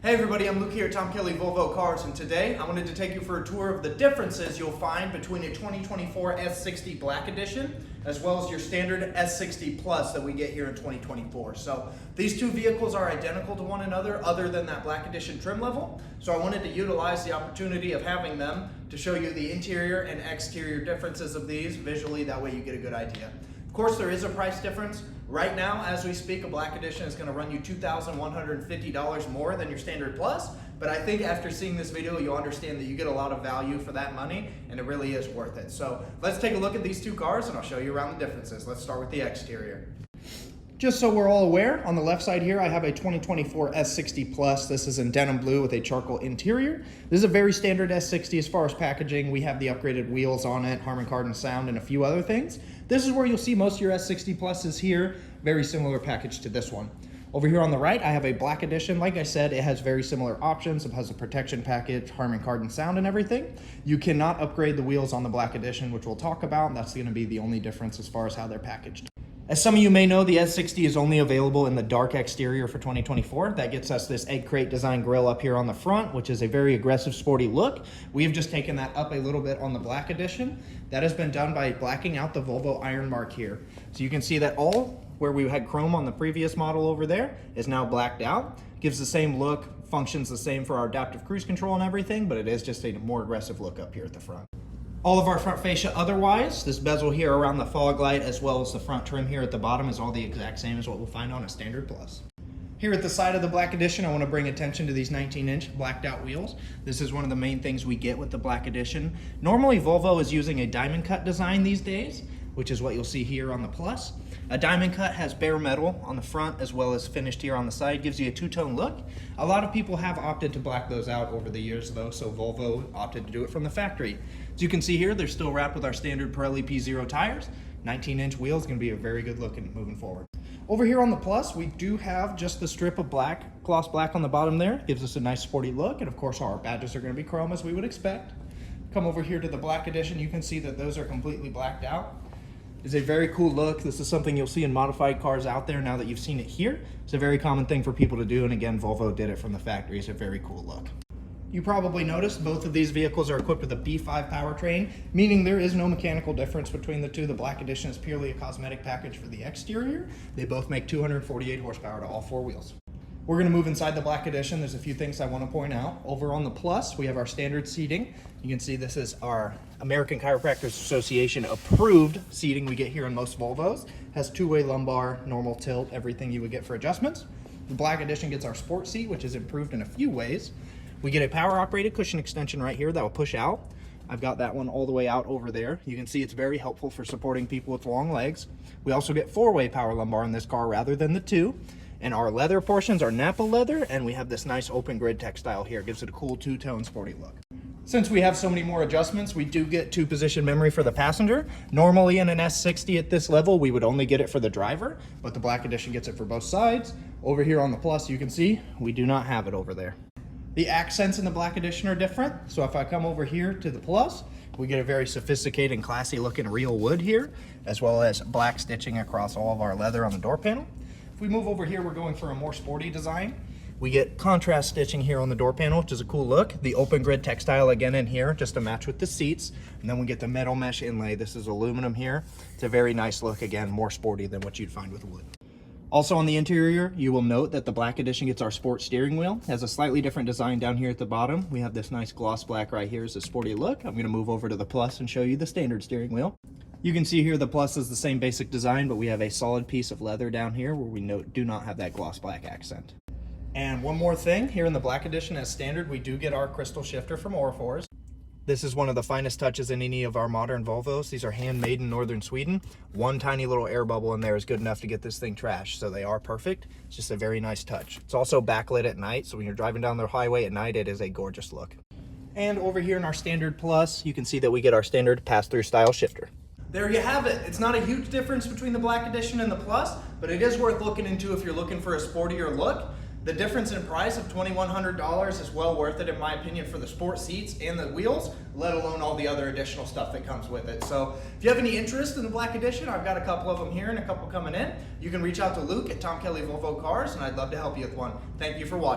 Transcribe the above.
Hey everybody, I'm Luke here at Tom Kelly Volvo Cars, and today I wanted to take you for a tour of the differences you'll find between a 2024 S60 Black Edition as well as your standard S60 Plus that we get here in 2024. So these two vehicles are identical to one another other than that Black Edition trim level. So I wanted to utilize the opportunity of having them to show you the interior and exterior differences of these visually, that way you get a good idea. Of course, there is a price difference. Right now, as we speak, a Black Edition is going to run you $2,150 more than your standard Plus, but I think after seeing this video, you'll understand that you get a lot of value for that money, and it really is worth it. So let's take a look at these two cars, and I'll show you around the differences. Let's start with the exterior. Just so we're all aware, on the left side here, I have a 2024 S60 Plus. This is in denim blue with a charcoal interior. This is a very standard S60 as far as packaging. We have the upgraded wheels on it, Harman Kardon sound, and a few other things. This is where you'll see most of your S60 Pluses here. Very similar package to this one. Over here on the right, I have a Black Edition. Like I said, it has very similar options. It has a protection package, Harman Kardon sound, and everything. You cannot upgrade the wheels on the Black Edition, which we'll talk about. That's going to be the only difference as far as how they're packaged. As some of you may know, the S60 is only available in the dark exterior for 2024. That gets us this egg crate design grille up here on the front, which is a very aggressive, sporty look. We have just taken that up a little bit on the Black Edition. That has been done by blacking out the Volvo iron mark here. So you can see that all where we had chrome on the previous model over there is now blacked out. Gives the same look, functions the same for our adaptive cruise control and everything, but it is just a more aggressive look up here at the front. All of our front fascia otherwise, this bezel here around the fog light as well as the front trim here at the bottom is all the exact same as what we'll find on a standard Plus. Here at the side of the Black Edition, I want to bring attention to these 19-inch blacked out wheels. This is one of the main things we get with the Black Edition. Normally Volvo is using a diamond cut design these days, which is what you'll see here on the Plus. A diamond cut has bare metal on the front as well as finished here on the side, gives you a two-tone look. A lot of people have opted to black those out over the years though, so Volvo opted to do it from the factory. As you can see here, they're still wrapped with our standard Pirelli P0 tires. 19-inch wheels, going to be a very good look moving forward. Over here on the Plus, we do have just the strip of black, gloss black on the bottom there. Gives us a nice sporty look, and of course our badges are going to be chrome as we would expect. Come over here to the Black Edition, you can see that those are completely blacked out. It's a very cool look. This is something you'll see in modified cars out there now that you've seen it here. It's a very common thing for people to do, and again, Volvo did it from the factory. It's a very cool look. You probably noticed both of these vehicles are equipped with a B5 powertrain, meaning there is no mechanical difference between the two. The Black Edition is purely a cosmetic package for the exterior. They both make 248 horsepower to all four wheels. We're going to move inside the Black Edition. There's a few things I want to point out. Over on the Plus, we have our standard seating. You can see this is our American Chiropractors Association approved seating we get here in most Volvos. Has two-way lumbar, normal tilt, everything you would get for adjustments. The Black Edition gets our sport seat, which is improved in a few ways. We get a power-operated cushion extension right here that will push out. I've got that one all the way out over there. You can see it's very helpful for supporting people with long legs. We also get four-way power lumbar in this car rather than the two. And our leather portions are Napa leather, and we have this nice open grid textile here. It gives it a cool two-tone sporty look. Since we have so many more adjustments, we do get two-position memory for the passenger. Normally in an S60 at this level, we would only get it for the driver, but the Black Edition gets it for both sides. Over here on the Plus, you can see we do not have it over there. The accents in the Black Edition are different. So if I come over here to the Plus, we get a very sophisticated and classy looking real wood here, as well as black stitching across all of our leather on the door panel. If we move over here, we're going for a more sporty design. We get contrast stitching here on the door panel, which is a cool look. The open grid textile again in here, just to match with the seats. And then we get the metal mesh inlay. This is aluminum here. It's a very nice look, again, more sporty than what you'd find with wood. Also on the interior, you will note that the Black Edition gets our sport steering wheel. It has a slightly different design down here at the bottom. We have this nice gloss black right here as a sporty look. I'm gonna move over to the Plus and show you the standard steering wheel. You can see here the Plus is the same basic design, but we have a solid piece of leather down here where we do not have that gloss black accent. And one more thing, here in the Black Edition as standard, we do get our crystal shifter from Orphores. This is one of the finest touches in any of our modern Volvos. These are handmade in northern Sweden. One tiny little air bubble in there is good enough to get this thing trashed, so they are perfect. It's just a very nice touch. It's also backlit at night, so when you're driving down the highway at night, it is a gorgeous look. And over here in our standard Plus, you can see that we get our standard pass-through style shifter. There you have it. It's not a huge difference between the Black Edition and the Plus, but it is worth looking into if you're looking for a sportier look. The difference in price of $2,100 is well worth it in my opinion for the sport seats and the wheels, let alone all the other additional stuff that comes with it. So if you have any interest in the Black Edition, I've got a couple of them here and a couple coming in. You can reach out to Luke at Tom Kelly Volvo Cars, and I'd love to help you with one. Thank you for watching.